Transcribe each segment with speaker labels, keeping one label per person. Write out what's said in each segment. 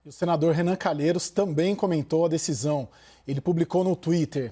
Speaker 1: O senador Renan Calheiros também comentou a decisão. Ele publicou no Twitter: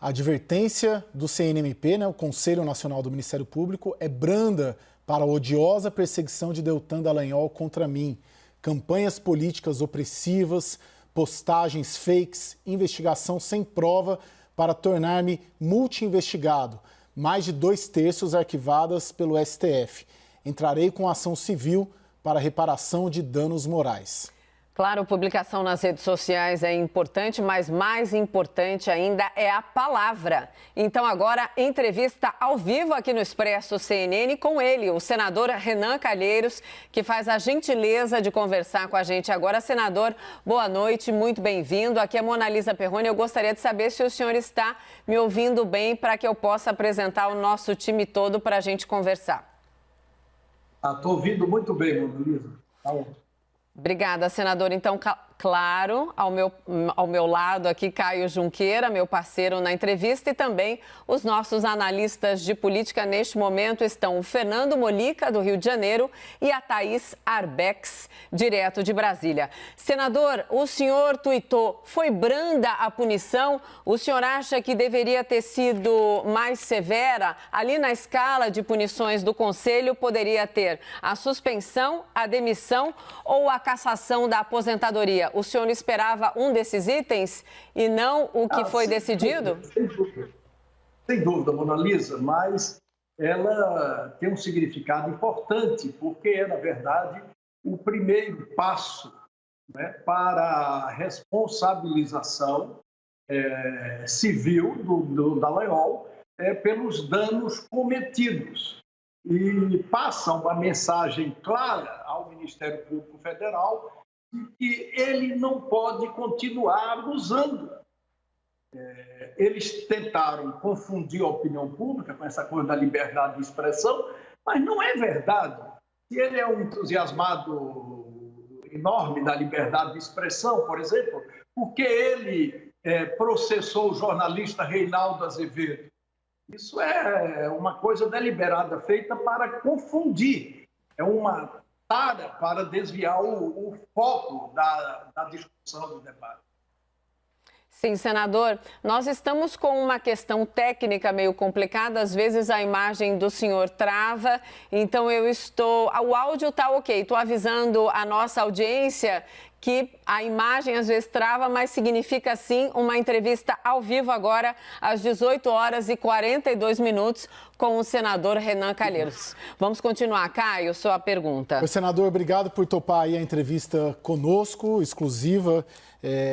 Speaker 1: a advertência do CNMP, o Conselho Nacional do Ministério Público, é branda para a odiosa perseguição de Deltan Dallagnol contra mim. Campanhas políticas opressivas, postagens fakes, investigação sem prova para tornar-me multi-investigado. Mais de 2/3 arquivadas pelo STF. Entrarei com ação civil para reparação de danos morais.
Speaker 2: Claro, publicação nas redes sociais é importante, mas mais importante ainda é a palavra. Então agora, entrevista ao vivo aqui no Expresso CNN com ele, o senador Renan Calheiros, que faz a gentileza de conversar com a gente agora. Senador, boa noite, muito bem-vindo. Aqui é Mona Lisa Perrone. Eu gostaria de saber se o senhor está me ouvindo bem para que eu possa apresentar o nosso time todo para a gente conversar.
Speaker 3: Estou ouvindo muito bem, Mona Lisa. Tá bom.
Speaker 2: Obrigada, senador. Então, claro, ao meu lado aqui, Caio Junqueira, meu parceiro na entrevista, e também os nossos analistas de política neste momento estão o Fernando Molica, do Rio de Janeiro, e a Thaís Arbex, direto de Brasília. Senador, o senhor tuitou, foi branda a punição? O senhor acha que deveria ter sido mais severa? Ali na escala de punições do Conselho, poderia ter a suspensão, a demissão ou a cassação da aposentadoria? O senhor esperava um desses itens e não o que foi decidido?
Speaker 3: Sem dúvida, Mona Lisa, mas ela tem um significado importante, porque é, na verdade, o primeiro passo, né, para a responsabilização civil do Dallagnol pelos danos cometidos. E passa uma mensagem clara ao Ministério Público Federal de que ele não pode continuar abusando. Eles tentaram confundir a opinião pública com essa coisa da liberdade de expressão, mas não é verdade. Se ele é um entusiasmado enorme da liberdade de expressão, por exemplo, porque ele processou o jornalista Reinaldo Azevedo. Isso é uma coisa deliberada, feita para confundir. É uma tara para desviar o foco da discussão, do debate.
Speaker 2: Sim, senador, nós estamos com uma questão técnica meio complicada, às vezes a imagem do senhor trava, então o áudio está ok, estou avisando a nossa audiência que a imagem às vezes trava, mas significa sim uma entrevista ao vivo agora às 18h42 com o senador Renan Calheiros. Vamos continuar, Caio, sua pergunta.
Speaker 1: Oi, senador, obrigado por topar aí a entrevista conosco, exclusiva,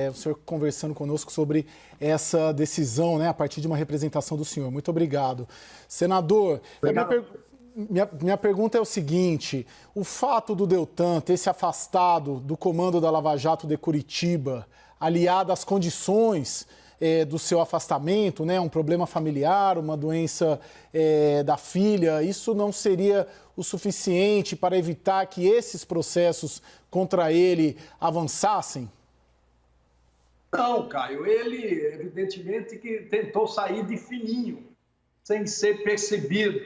Speaker 1: o senhor conversando conosco sobre essa decisão, né, a partir de uma representação do senhor. Muito obrigado. Senador, minha pergunta é o seguinte: o fato do Deltan ter se afastado do comando da Lava Jato de Curitiba, aliado às condições do seu afastamento, né, um problema familiar, uma doença da filha, isso não seria o suficiente para evitar que esses processos contra ele avançassem?
Speaker 3: Não, Caio, ele evidentemente que tentou sair de fininho, sem ser percebido,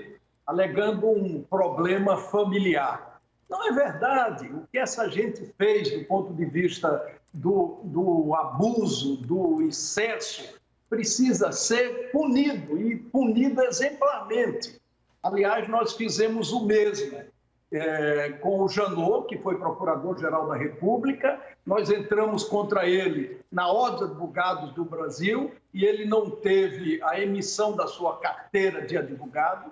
Speaker 3: alegando um problema familiar. Não é verdade. O que essa gente fez do ponto de vista do abuso, do excesso, precisa ser punido, e punido exemplarmente. Aliás, nós fizemos o mesmo com o Janot, que foi Procurador-Geral da República. Nós entramos contra ele na Ordem dos Advogados do Brasil e ele não teve a emissão da sua carteira de advogado.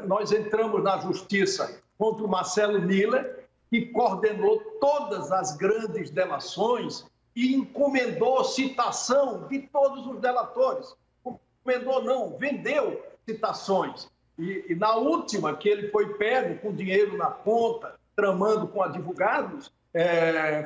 Speaker 3: Nós entramos na Justiça contra o Marcelo Miller, que coordenou todas as grandes delações e encomendou citação de todos os delatores. Encomendou não, vendeu citações. E na última, que ele foi pego com dinheiro na conta, tramando com advogados,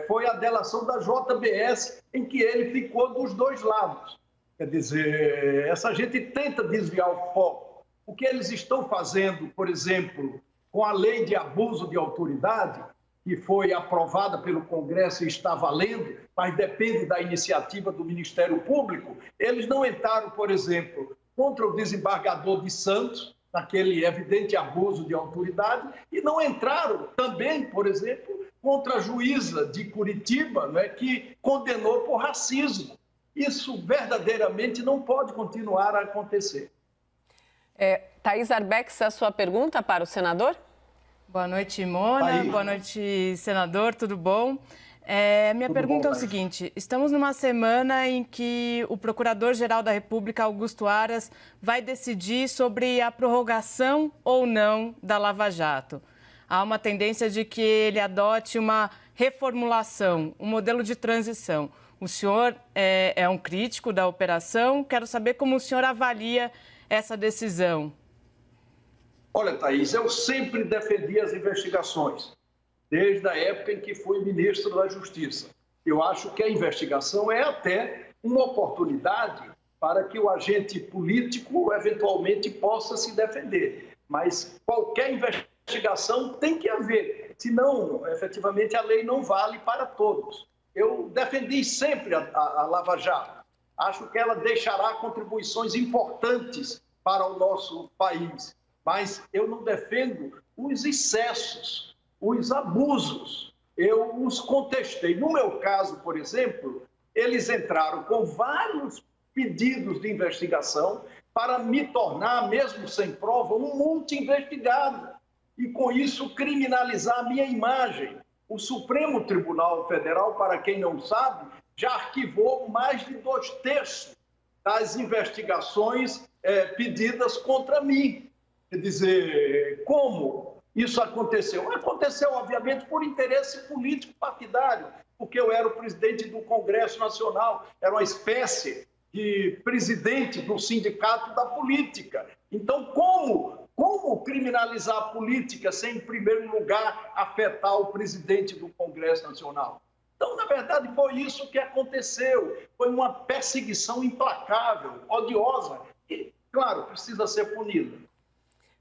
Speaker 3: foi a delação da JBS, em que ele ficou dos dois lados. Quer dizer, essa gente tenta desviar o foco. O que eles estão fazendo, por exemplo, com a lei de abuso de autoridade, que foi aprovada pelo Congresso e está valendo, mas depende da iniciativa do Ministério Público, eles não entraram, por exemplo, contra o desembargador de Santos, naquele evidente abuso de autoridade, e não entraram também, por exemplo, contra a juíza de Curitiba, né, que condenou por racismo. Isso verdadeiramente não pode continuar a acontecer.
Speaker 2: Thaís Arbex, a sua pergunta para o senador?
Speaker 4: Boa noite, Mona. Boa noite, senador. Tudo bom? Minha pergunta é o seguinte: estamos numa semana em que o Procurador-Geral da República, Augusto Aras, vai decidir sobre a prorrogação ou não da Lava Jato. Há uma tendência de que ele adote uma reformulação, um modelo de transição. O senhor é um crítico da operação. Quero saber como o senhor avalia essa decisão.
Speaker 3: Olha, Thaís, eu sempre defendi as investigações, desde a época em que fui ministro da Justiça. Eu acho que a investigação é até uma oportunidade para que o agente político eventualmente possa se defender. Mas qualquer investigação tem que haver, senão, efetivamente, a lei não vale para todos. Eu defendi sempre a Lava Jato. Acho que ela deixará contribuições importantes para o nosso país. Mas eu não defendo os excessos, os abusos. Eu os contestei. No meu caso, por exemplo, eles entraram com vários pedidos de investigação para me tornar, mesmo sem prova, um multi-investigado. E, com isso, criminalizar a minha imagem. O Supremo Tribunal Federal, para quem não sabe, já arquivou mais de 2/3 das investigações pedidas contra mim. Quer dizer, como isso aconteceu? Aconteceu, obviamente, por interesse político partidário, porque eu era o presidente do Congresso Nacional, era uma espécie de presidente do sindicato da política. Então, como criminalizar a política sem, em primeiro lugar, afetar o presidente do Congresso Nacional? Então, na verdade, foi isso que aconteceu. Foi uma perseguição implacável, odiosa, e, claro, precisa ser punida.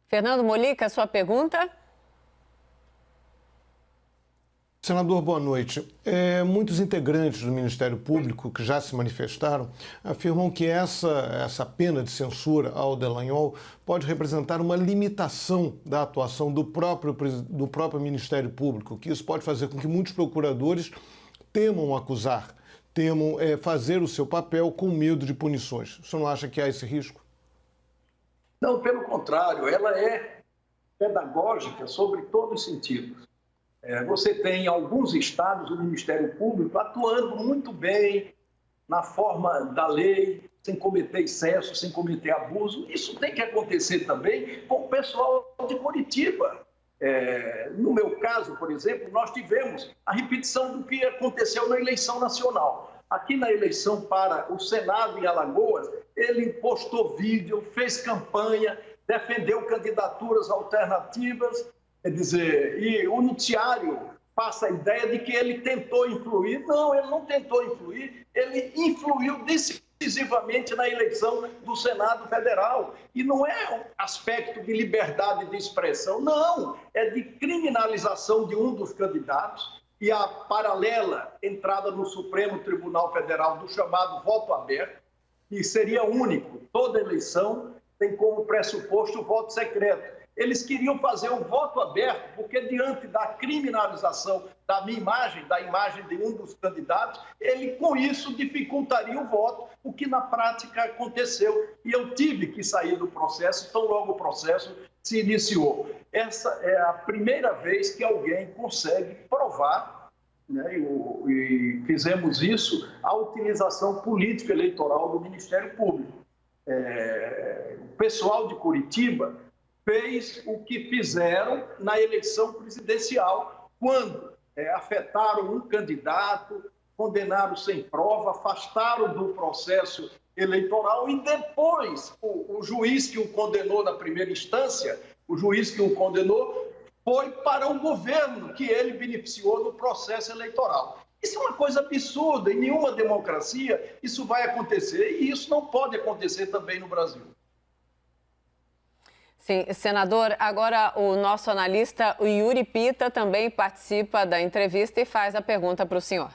Speaker 2: Fernando Molica, sua pergunta?
Speaker 5: Senador, boa noite. Muitos integrantes do Ministério Público que já se manifestaram afirmam que essa pena de censura ao Dallagnol pode representar uma limitação da atuação do próprio Ministério Público, que isso pode fazer com que muitos procuradores temam acusar, temam fazer o seu papel com medo de punições. O senhor não acha que há esse risco?
Speaker 3: Não, pelo contrário, ela é pedagógica sobre todos os sentidos. Você tem alguns estados do Ministério Público atuando muito bem na forma da lei, sem cometer excesso, sem cometer abuso. Isso tem que acontecer também com o pessoal de Curitiba. No meu caso, por exemplo, nós tivemos a repetição do que aconteceu na eleição nacional. Aqui na eleição para o Senado em Alagoas, ele postou vídeo, fez campanha, defendeu candidaturas alternativas, quer dizer, e o noticiário passa a ideia de que ele tentou influir. Não, ele não tentou influir, ele influiu decisivamente na eleição do Senado Federal. E não é um aspecto de liberdade de expressão, não, é de criminalização de um dos candidatos e a paralela entrada no Supremo Tribunal Federal do chamado voto aberto, que seria único. Toda eleição tem como pressuposto o voto secreto. Eles queriam fazer o voto aberto porque, diante da criminalização da minha imagem, da imagem de um dos candidatos, ele, com isso, dificultaria o voto, o que, na prática, aconteceu. E eu tive que sair do processo, tão logo o processo se iniciou. Essa é a primeira vez que alguém consegue provar, né, e fizemos isso, a utilização política eleitoral do Ministério Público. O pessoal de Curitiba fez o que fizeram na eleição presidencial, quando afetaram um candidato, condenaram sem prova, afastaram do processo eleitoral e depois o juiz que o condenou na primeira instância, o juiz que o condenou, foi para o governo que ele beneficiou no processo eleitoral. Isso é uma coisa absurda, em nenhuma democracia isso vai acontecer e isso não pode acontecer também no Brasil.
Speaker 2: Sim, senador, agora o nosso analista, o Yuri Pita, também participa da entrevista e faz a pergunta para o senhor.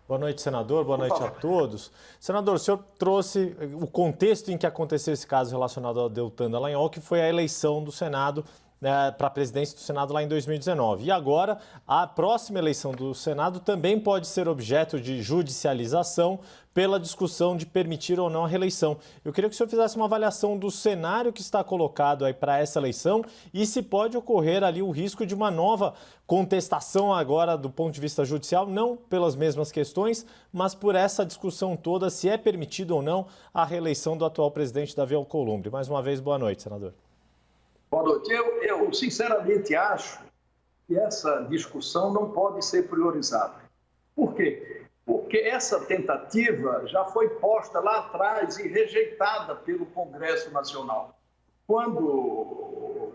Speaker 6: Boa noite, senador. Boa noite a todos. Senador, o senhor trouxe o contexto em que aconteceu esse caso relacionado ao Deltan Dallagnol, que foi a eleição do Senado para a presidência do Senado lá em 2019. E agora, a próxima eleição do Senado também pode ser objeto de judicialização pela discussão de permitir ou não a reeleição. Eu queria que o senhor fizesse uma avaliação do cenário que está colocado aí para essa eleição e se pode ocorrer ali o risco de uma nova contestação agora do ponto de vista judicial, não pelas mesmas questões, mas por essa discussão toda, se é permitido ou não a reeleição do atual presidente Davi Alcolumbre. Mais uma vez, boa noite, senador.
Speaker 3: Boa noite. Eu sinceramente acho que essa discussão não pode ser priorizada. Por quê? Porque essa tentativa já foi posta lá atrás e rejeitada pelo Congresso Nacional. Quando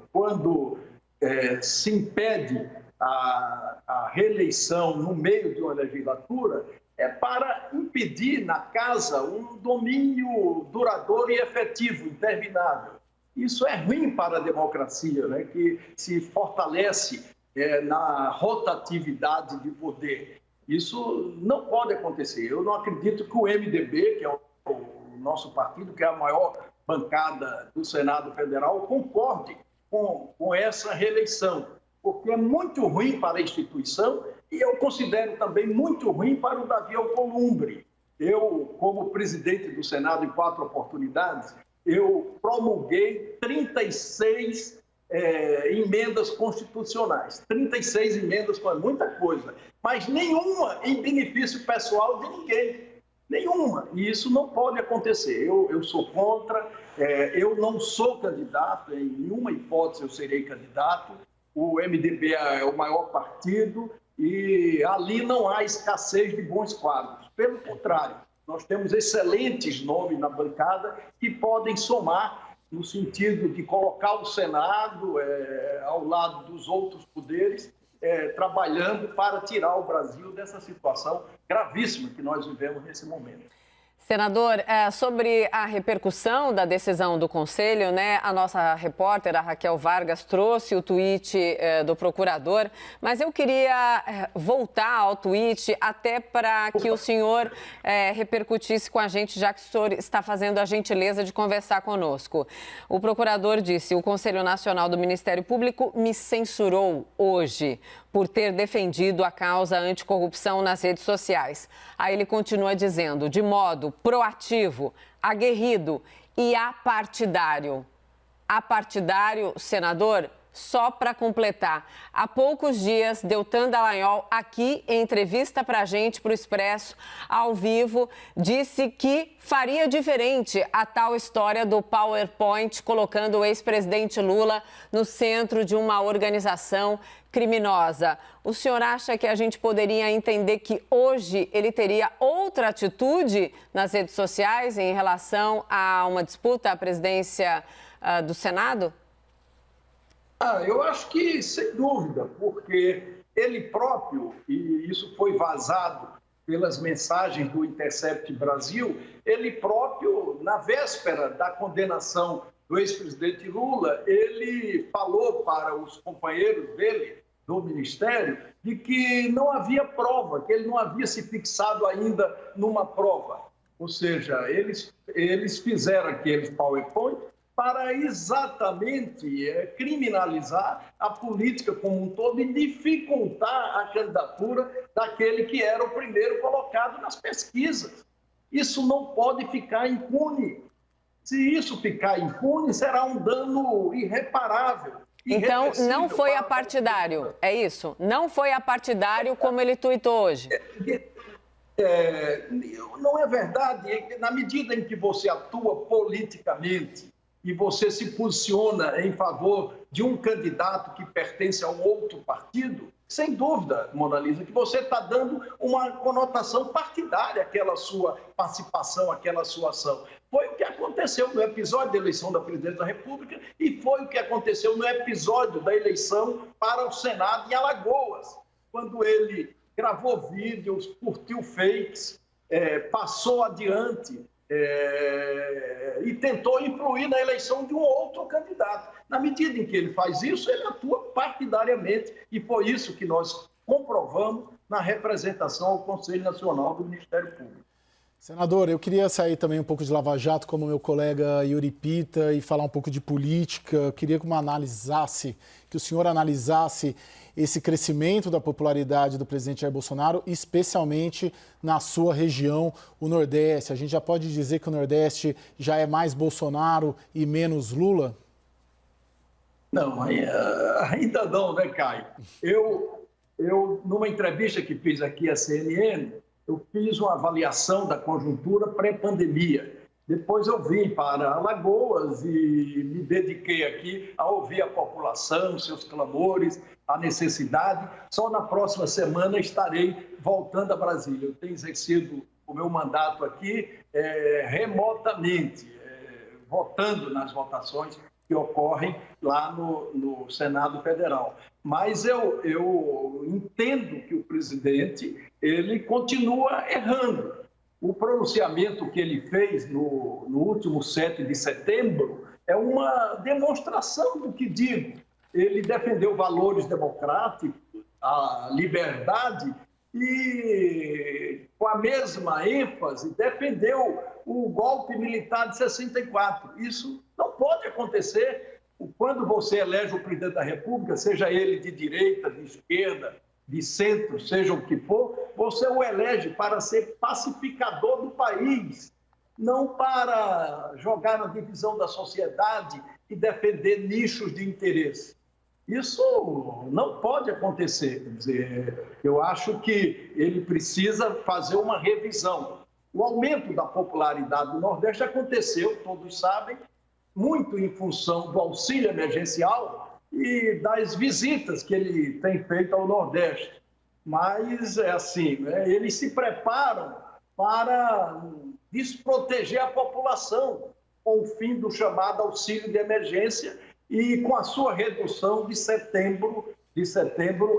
Speaker 3: se impede a reeleição no meio de uma legislatura, é para impedir na casa um domínio duradouro e efetivo, interminável. Isso é ruim para a democracia, né? Que se fortalece na rotatividade de poder. Isso não pode acontecer. Eu não acredito que o MDB, que é o nosso partido, que é a maior bancada do Senado Federal, concorde com essa reeleição, porque é muito ruim para a instituição e eu considero também muito ruim para o Davi Alcolumbre. Eu, como presidente do Senado em 4 oportunidades, eu promulguei 36 emendas constitucionais. 36 emendas foi muita coisa, mas nenhuma em benefício pessoal de ninguém. Nenhuma. E isso não pode acontecer. Eu sou contra, eu não sou candidato, em nenhuma hipótese eu serei candidato. O MDB é o maior partido e ali não há escassez de bons quadros. Pelo contrário, nós temos excelentes nomes na bancada que podem somar no sentido de colocar o Senado ao lado dos outros poderes, trabalhando para tirar o Brasil dessa situação gravíssima que nós vivemos nesse momento.
Speaker 2: Senador, sobre a repercussão da decisão do Conselho, né? A nossa repórter, a Raquel Vargas, trouxe o tweet do procurador, mas eu queria voltar ao tweet até para que o senhor repercutisse com a gente, já que o senhor está fazendo a gentileza de conversar conosco. O procurador disse: o Conselho Nacional do Ministério Público me censurou hoje por ter defendido a causa anticorrupção nas redes sociais. Aí ele continua dizendo, de modo proativo, aguerrido e apartidário. Apartidário, senador, só para completar. Há poucos dias, Deltan Dallagnol, aqui em entrevista para a gente, para o Expresso, ao vivo, disse que faria diferente a tal história do PowerPoint, colocando o ex-presidente Lula no centro de uma organização criminosa. O senhor acha que a gente poderia entender que hoje ele teria outra atitude nas redes sociais em relação a uma disputa à presidência do Senado?
Speaker 3: Eu acho que, sem dúvida, porque ele próprio, e isso foi vazado pelas mensagens do Intercept Brasil, ele próprio, na véspera da condenação do ex-presidente Lula, ele falou para os companheiros dele, do Ministério, de que não havia prova, que ele não havia se fixado ainda numa prova. Ou seja, eles fizeram aqueles PowerPoint para exatamente criminalizar a política como um todo e dificultar a candidatura daquele que era o primeiro colocado nas pesquisas. Isso não pode ficar impune. Se isso ficar impune, será um dano irreparável.
Speaker 2: Então, não foi apartidário, é isso? Não foi apartidário como ele tuitou hoje?
Speaker 3: Não é verdade. Na medida em que você atua politicamente e você se posiciona em favor de um candidato que pertence a um outro partido, sem dúvida, Mona Lisa, que você está dando uma conotação partidária àquela sua participação, àquela sua ação. Foi o que aconteceu no episódio da eleição da presidência da República e foi o que aconteceu no episódio da eleição para o Senado em Alagoas, quando ele gravou vídeos, curtiu fakes, passou adiante e tentou influir na eleição de um outro candidato. Na medida em que ele faz isso, ele atua partidariamente e foi isso que nós comprovamos na representação ao Conselho Nacional do Ministério Público.
Speaker 1: Senador, eu queria sair também um pouco de Lava Jato, como meu colega Yuri Pita, e falar um pouco de política. Eu queria que o senhor analisasse esse crescimento da popularidade do presidente Jair Bolsonaro, especialmente na sua região, o Nordeste. A gente já pode dizer que o Nordeste já é mais Bolsonaro e menos Lula?
Speaker 3: Não, ainda não, né, Caio? Eu, numa entrevista que fiz aqui à CNN, eu fiz uma avaliação da conjuntura pré-pandemia. Depois eu vim para Alagoas e me dediquei aqui a ouvir a população, seus clamores, a necessidade. Só na próxima semana estarei voltando a Brasília. Eu tenho exercido o meu mandato aqui remotamente, votando nas votações que ocorrem lá no Senado Federal. Mas eu entendo que o presidente ele continua errando. O pronunciamento que ele fez no último 7 de setembro é uma demonstração do que digo. Ele defendeu valores democráticos, a liberdade e, com a mesma ênfase, defendeu o golpe militar de 64. Isso não pode acontecer. Quando você elege o presidente da República, seja ele de direita, de esquerda, de centro, seja o que for, você o elege para ser pacificador do país, não para jogar na divisão da sociedade e defender nichos de interesse. Isso não pode acontecer. Quer dizer, eu acho que ele precisa fazer uma revisão. O aumento da popularidade do Nordeste aconteceu, todos sabem, muito em função do auxílio emergencial e das visitas que ele tem feito ao Nordeste. Mas é assim, eles se preparam para desproteger a população com o fim do chamado auxílio de emergência e com a sua redução de setembro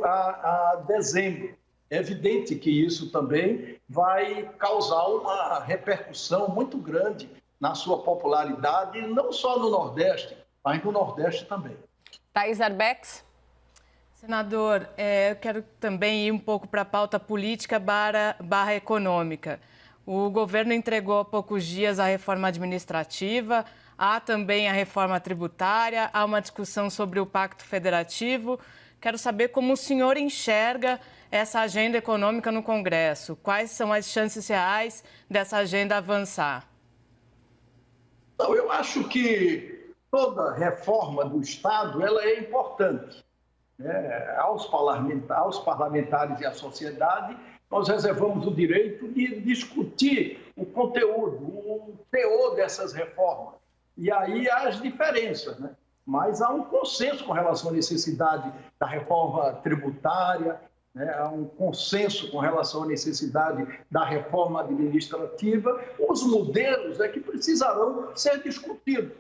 Speaker 3: a dezembro. É evidente que isso também vai causar uma repercussão muito grande na sua popularidade, não só no Nordeste, mas no Nordeste também.
Speaker 2: Thaís Arbex.
Speaker 4: Senador, eu quero também ir um pouco para a pauta política barra econômica. O governo entregou há poucos dias a reforma administrativa, há também a reforma tributária, há uma discussão sobre o Pacto Federativo. Quero saber como o senhor enxerga essa agenda econômica no Congresso. Quais são as chances reais dessa agenda avançar?
Speaker 3: Não, eu acho que toda reforma do Estado ela é importante. Aos parlamentares e à sociedade, nós reservamos o direito de discutir o conteúdo, o teor dessas reformas. E aí há as diferenças, né? Mas há um consenso com relação à necessidade da reforma tributária, há um consenso com relação à necessidade da reforma administrativa. Os modelos que precisarão ser discutidos,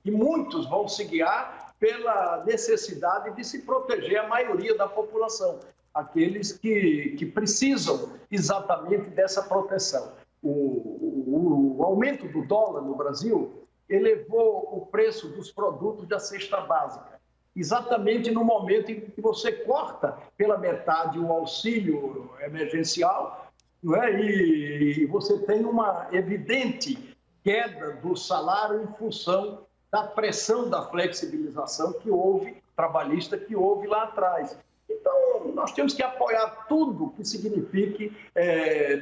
Speaker 3: e muitos vão se guiar pela necessidade de se proteger a maioria da população, aqueles que precisam exatamente dessa proteção. O aumento do dólar no Brasil elevou o preço dos produtos da cesta básica, exatamente no momento em que você corta pela metade o auxílio emergencial, e você tem uma evidente queda do salário em função da pressão da flexibilização trabalhista que houve lá atrás. Então, nós temos que apoiar tudo que signifique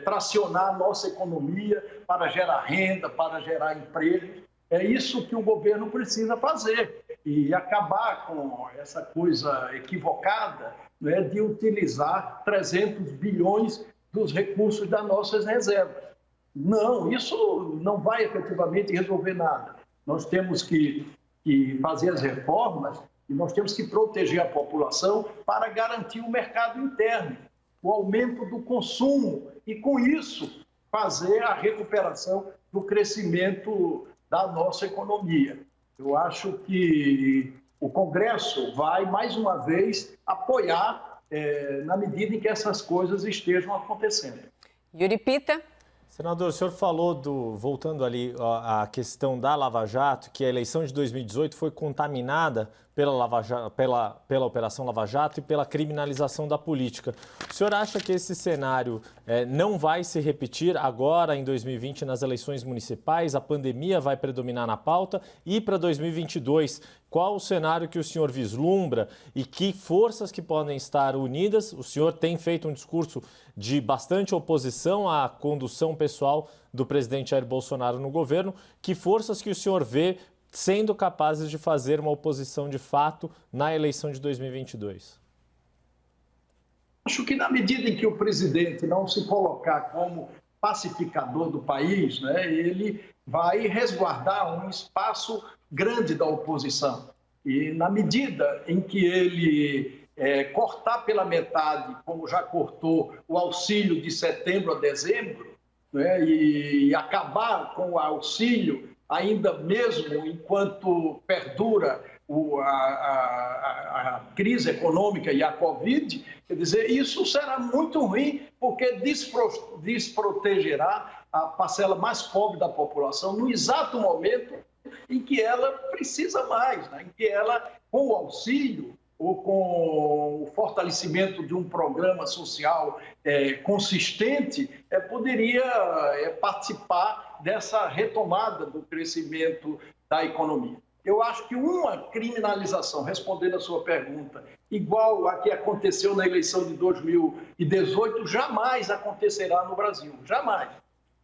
Speaker 3: tracionar a nossa economia para gerar renda, para gerar empregos. É isso que o governo precisa fazer e acabar com essa coisa equivocada, de utilizar 300 bilhões dos recursos das nossas reservas. Não, isso não vai efetivamente resolver nada. Nós temos que fazer as reformas e nós temos que proteger a população para garantir o mercado interno, o aumento do consumo e, com isso, fazer a recuperação do crescimento da nossa economia. Eu acho que o Congresso vai, mais uma vez, apoiar na medida em que essas coisas estejam acontecendo.
Speaker 2: Yuri Pita.
Speaker 6: Senador, o senhor falou, voltando ali à questão da Lava Jato, que a eleição de 2018 foi contaminada pela Operação Lava Jato e pela criminalização da política. O senhor acha que esse cenário não vai se repetir agora, em 2020, nas eleições municipais? A pandemia vai predominar na pauta? E para 2022, qual o cenário que o senhor vislumbra e que forças que podem estar unidas? O senhor tem feito um discurso de bastante oposição à condução pessoal do presidente Jair Bolsonaro no governo. Que forças que o senhor vê sendo capazes de fazer uma oposição de fato na eleição de 2022?
Speaker 3: Acho que na medida em que o presidente não se colocar como pacificador do país, né, ele vai resguardar um espaço grande da oposição. E na medida em que ele cortar pela metade, como já cortou o auxílio de setembro a dezembro, né, e acabar com o auxílio ainda mesmo enquanto perdura a crise econômica e a Covid, quer dizer, isso será muito ruim, porque desprotegerá a parcela mais pobre da população no exato momento em que ela precisa mais, né? Em que ela, com o auxílio ou com o fortalecimento de um programa social consistente, poderia participar dessa retomada do crescimento da economia. Eu acho que uma criminalização, respondendo a sua pergunta, igual a que aconteceu na eleição de 2018, jamais acontecerá no Brasil, jamais.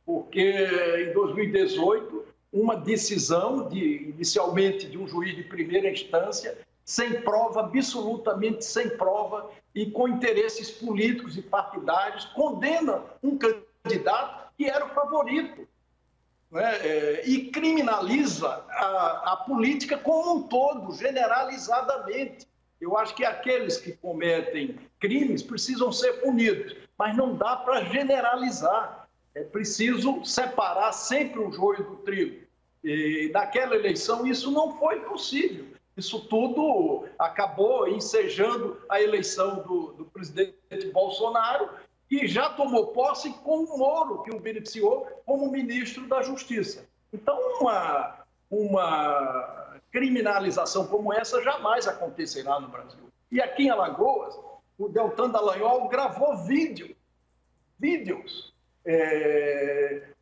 Speaker 3: Porque em 2018, uma decisão, inicialmente de um juiz de primeira instância, sem prova, absolutamente sem prova, e com interesses políticos e partidários, condena um candidato que era o favorito, né? E criminaliza a política como um todo, generalizadamente. Eu acho que aqueles que cometem crimes precisam ser punidos, mas não dá para generalizar. É preciso separar sempre o joio do trigo. E naquela eleição isso não foi possível. Isso tudo acabou ensejando a eleição do presidente Bolsonaro, que já tomou posse com o Moro, que o beneficiou como ministro da Justiça. Então, uma criminalização como essa jamais acontecerá no Brasil. E aqui em Alagoas, o Deltan Dallagnol gravou vídeos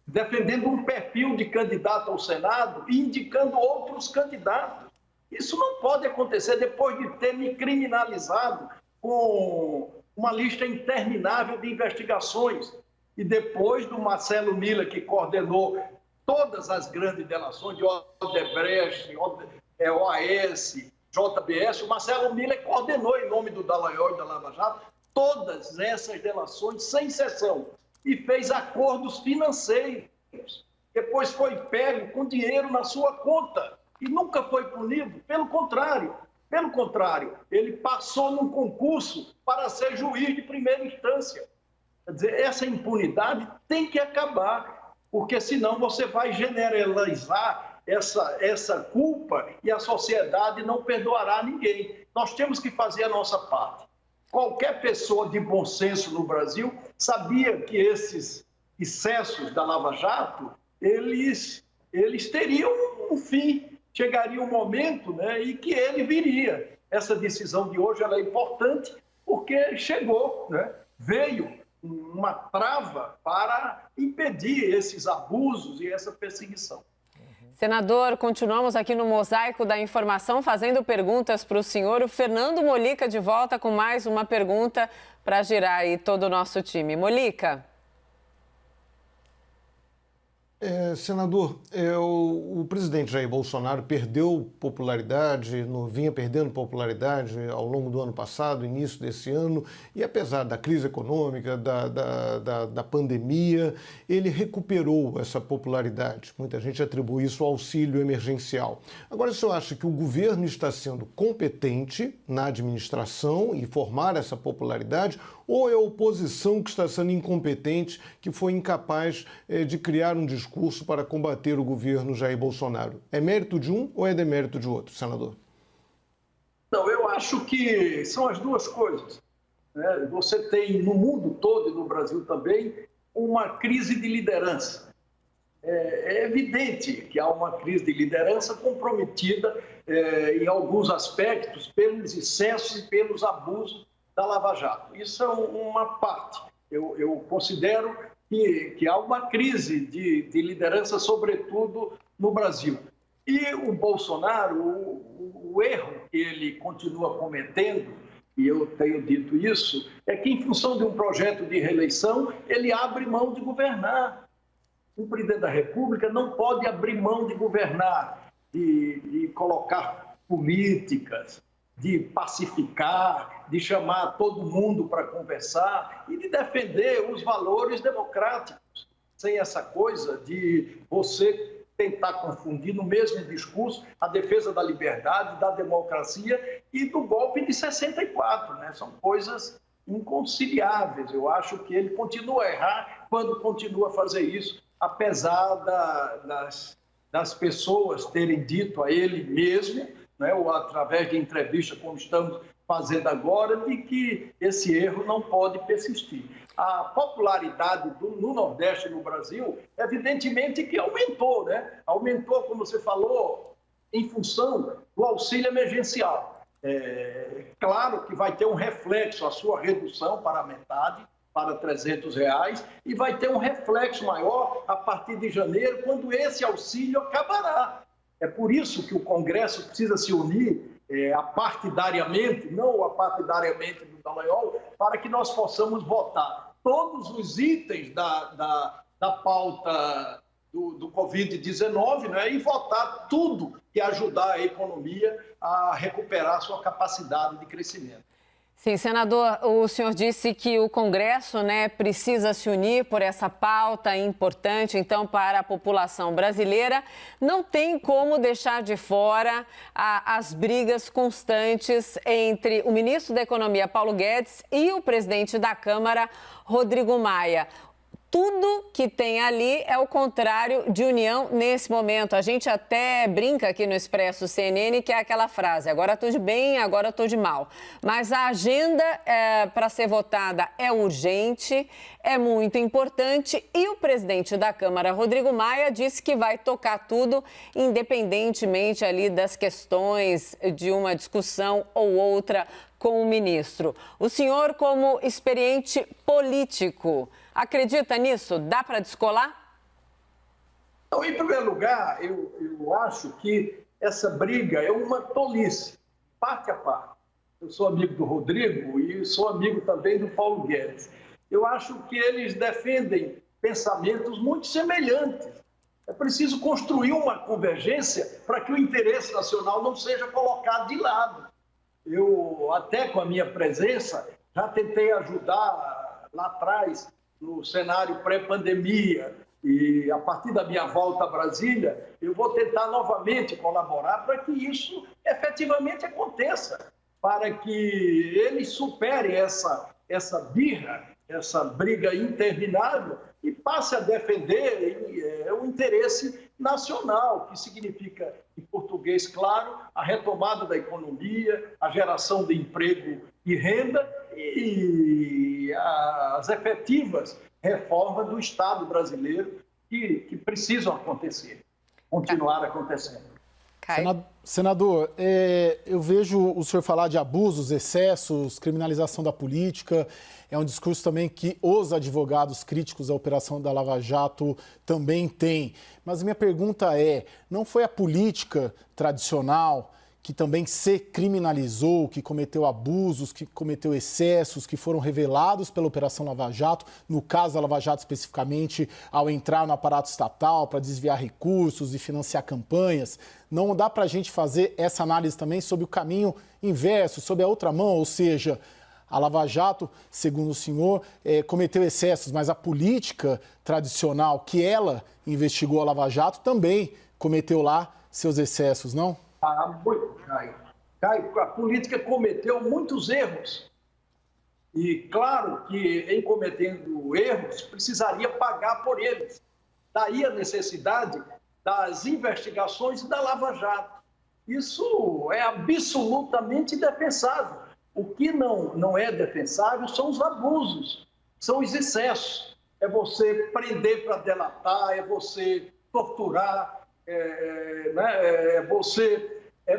Speaker 3: defendendo um perfil de candidato ao Senado e indicando outros candidatos. Isso não pode acontecer depois de ter me criminalizado com uma lista interminável de investigações. E depois do Marcelo Miller, que coordenou todas as grandes delações de Odebrecht, OAS, JBS, o Marcelo Miller coordenou, em nome do Dallagnol e da Lava Jato, todas essas delações, sem exceção, e fez acordos financeiros. Depois foi pego com dinheiro na sua conta e nunca foi punido. Pelo contrário, ele passou num concurso para ser juiz de primeira instância. Quer dizer, essa impunidade tem que acabar, porque senão você vai generalizar essa culpa e a sociedade não perdoará ninguém. Nós temos que fazer a nossa parte. Qualquer pessoa de bom senso no Brasil sabia que esses excessos da Lava Jato, eles teriam um fim. Chegaria um momento, né, e que ele viria. Essa decisão de hoje ela é importante porque chegou, né, veio uma trava para impedir esses abusos e essa perseguição.
Speaker 2: Senador, continuamos aqui no Mosaico da Informação, fazendo perguntas para o senhor. O Fernando Molica de volta com mais uma pergunta para girar aí todo o nosso time. Molica.
Speaker 5: Senador, o presidente Jair Bolsonaro perdeu popularidade, vinha perdendo popularidade ao longo do ano passado, início desse ano, e apesar da crise econômica, da pandemia, ele recuperou essa popularidade. Muita gente atribui isso ao auxílio emergencial. Agora, o senhor acha que o governo está sendo competente na administração e formar essa popularidade, ou é a oposição que está sendo incompetente, que foi incapaz de criar um discurso para combater o governo Jair Bolsonaro? É mérito de um ou é demérito de outro, senador?
Speaker 3: Não, eu acho que são as duas coisas, né? Você tem no mundo todo e no Brasil também uma crise de liderança. É evidente que há uma crise de liderança comprometida em alguns aspectos pelos excessos e pelos abusos da Lava Jato. Isso é uma parte. Eu considero que há uma crise de liderança, sobretudo no Brasil. E o Bolsonaro, o erro que ele continua cometendo, e eu tenho dito isso, é que em função de um projeto de reeleição, ele abre mão de governar. O presidente da República não pode abrir mão de governar, de colocar políticas, de pacificar, de chamar todo mundo para conversar e de defender os valores democráticos, sem essa coisa de você tentar confundir no mesmo discurso a defesa da liberdade, da democracia e do golpe de 64, né? São coisas inconciliáveis. Eu acho que ele continua a errar quando continua a fazer isso, apesar das pessoas terem dito a ele mesmo, né, ou através de entrevista, como estamos fazendo agora, de que esse erro não pode persistir. A popularidade no Nordeste e no Brasil, evidentemente que aumentou, né? Aumentou, como você falou, em função do auxílio emergencial. Claro que vai ter um reflexo, a sua redução para a metade, para R$300, e vai ter um reflexo maior a partir de janeiro, quando esse auxílio acabará. É por isso que o Congresso precisa se unir apartidariamente, não apartidariamente do Dallagnol, para que nós possamos votar todos os itens da pauta do Covid-19, né, e votar tudo que ajudar a economia a recuperar sua capacidade de crescimento.
Speaker 2: Sim, senador, o senhor disse que o Congresso, né, precisa se unir por essa pauta importante, então, para a população brasileira. Não tem como deixar de fora as brigas constantes entre o ministro da Economia, Paulo Guedes, e o presidente da Câmara, Rodrigo Maia. Tudo que tem ali é o contrário de união nesse momento. A gente até brinca aqui no Expresso CNN, que é aquela frase: agora estou de bem, agora estou de mal. Mas a agenda para ser votada é urgente, é muito importante, e o presidente da Câmara, Rodrigo Maia, disse que vai tocar tudo, independentemente ali das questões de uma discussão ou outra com o ministro. O senhor, como experiente político, acredita nisso? Dá para descolar?
Speaker 3: Então, em primeiro lugar, eu acho que essa briga é uma tolice, parte a parte. Eu sou amigo do Rodrigo e sou amigo também do Paulo Guedes. Eu acho que eles defendem pensamentos muito semelhantes. É preciso construir uma convergência para que o interesse nacional não seja colocado de lado. Eu, até com a minha presença, já tentei ajudar lá atrás, no cenário pré-pandemia, e a partir da minha volta a Brasília, eu vou tentar novamente colaborar para que isso efetivamente aconteça, para que eles superem essa birra, essa briga interminável e passe a defender o interesse nacional, que significa, em português claro, a retomada da economia, a geração de emprego e renda e as efetivas reformas do Estado brasileiro que precisam acontecer, continuar acontecendo.
Speaker 1: Senador, eu vejo o senhor falar de abusos, excessos, criminalização da política. É um discurso também que os advogados críticos à operação da Lava Jato também têm. Mas minha pergunta é, não foi a política tradicional que também se criminalizou, que cometeu abusos, que cometeu excessos, que foram revelados pela Operação Lava Jato, no caso da Lava Jato especificamente, ao entrar no aparato estatal para desviar recursos e financiar campanhas? Não dá para a gente fazer essa análise também sobre o caminho inverso, sobre a outra mão, ou seja, a Lava Jato, segundo o senhor, cometeu excessos, mas a política tradicional que ela investigou a Lava Jato também cometeu lá seus excessos, não?
Speaker 3: Caio, a política cometeu muitos erros. E claro que, em cometendo erros, precisaria pagar por eles. Daí a necessidade das investigações da Lava Jato. Isso é absolutamente defensável. O que não é defensável são os abusos, são os excessos. é você prender para delatar, é você torturar, é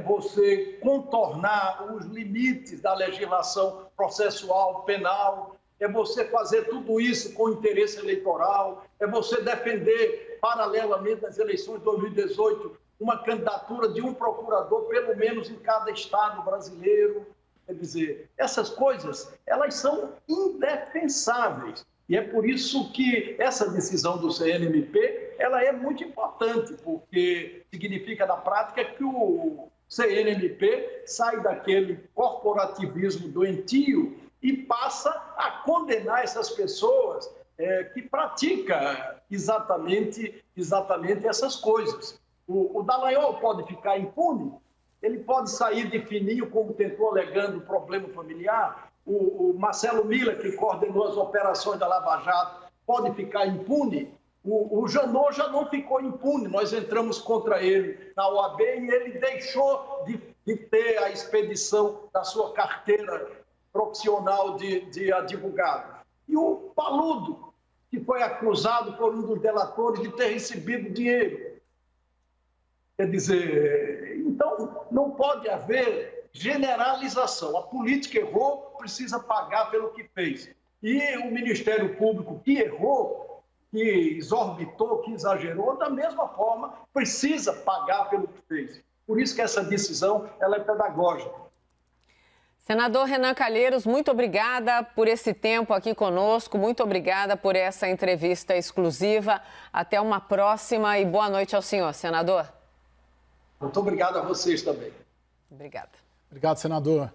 Speaker 3: você contornar os limites da legislação processual penal, é você fazer tudo isso com interesse eleitoral, é você defender, paralelamente às eleições de 2018, uma candidatura de um procurador, pelo menos em cada estado brasileiro. Quer dizer, essas coisas, elas são indefensáveis. E é por isso que essa decisão do CNMP, ela é muito importante, porque significa, na prática, que o CNMP sai daquele corporativismo doentio e passa a condenar essas pessoas que praticam exatamente essas coisas. O Dallagnol pode ficar impune, ele pode sair de fininho, como tentou, alegando problema familiar. O Marcelo Miller, que coordenou as operações da Lava Jato, pode ficar impune. O Janot já não ficou impune, nós entramos contra ele na OAB e ele deixou de ter a expedição da sua carteira profissional de advogado. E o Paludo, que foi acusado por um dos delatores de ter recebido dinheiro. Quer dizer, então não pode haver generalização. A política errou, precisa pagar pelo que fez. E o Ministério Público que errou, que exorbitou, que exagerou, da mesma forma, precisa pagar pelo que fez. Por isso que essa decisão ela é pedagógica.
Speaker 2: Senador Renan Calheiros, muito obrigada por esse tempo aqui conosco, muito obrigada por essa entrevista exclusiva. Até uma próxima e boa noite ao senhor, senador.
Speaker 3: Muito obrigado a vocês também.
Speaker 2: Obrigada.
Speaker 1: Obrigado, senador.